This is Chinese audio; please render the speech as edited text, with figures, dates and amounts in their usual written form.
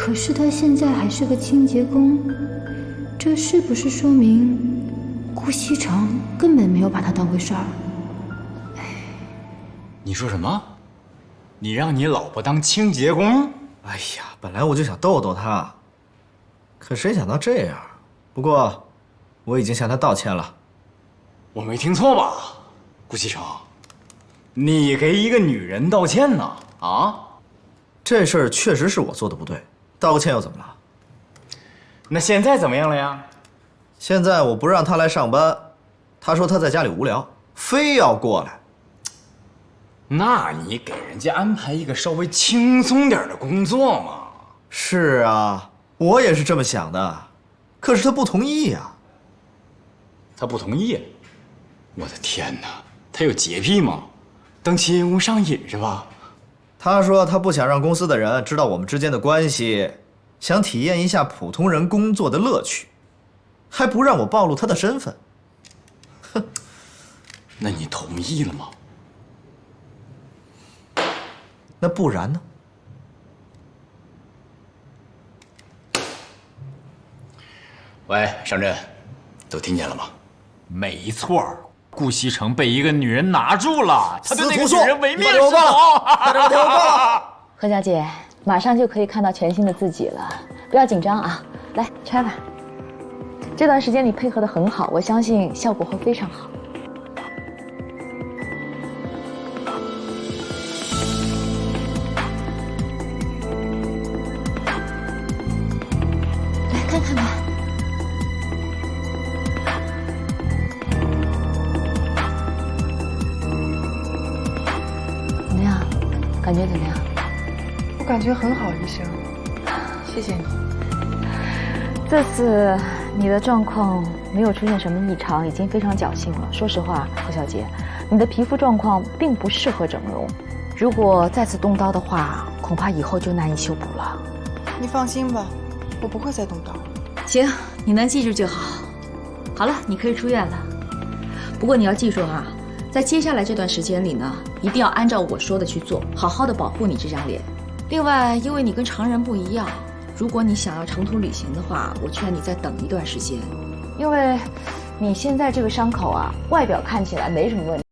可是他現在還是個清潔工，這是不是說明顧西城根本沒有把他當回事兒？你說什麼？你讓你老婆當清潔工？哎呀，本来我就想逗逗她，可谁想到这樣。不過，我已經向她道歉了。我没聽錯吧，顧西城？你給一個女人道歉呢？啊？這事兒確實是我做的不對，道個歉又怎麼了？那現在怎麼樣了呀？現在我不讓她來上班，她說她在家裡無聊，非要過來。那你給人家安排一個稍微輕鬆點的工作嘛。是啊，我也是這麼想的，可是他不同意呀。他不同意？我的天哪，他有潔癖嗎？当清洁工上癮是吧？他說他不想讓公司的人知道我們之间的關係，想體驗一下普通人工作的樂趣，還不讓我暴露他的身份。哼，那你同意了吗？那不然呢？喂，上阵，都听見了嗎？沒錯，顧西城被一個女人拿住了，他對那個女人唯命是從。何小姐，馬上就可以看到全新的自己了，不要緊張啊！來，拆吧。這段時間你配合得很好，我相信效果會非常好。看看吧，怎么样？感觉怎么样？我感觉很好，医生，謝謝你。這次你的狀況沒有出現什麼異常，已經非常僥倖了。說實話，何小姐，你的皮膚狀況並不適合整容，如果再次動刀的話，恐怕以後就難以修補了。你放心吧，我不會再動刀。行，你能記住就好。好了，你可以出院了。不過你要記住啊，在接下來這段時間裡呢，一定要按照我說的去做，好好的保護你這張臉。另外，因為你跟常人不一樣，如果你想要長途旅行的話，我勸你再等一段時間，因為你現在這個傷口啊，外表看起來沒什麼問題。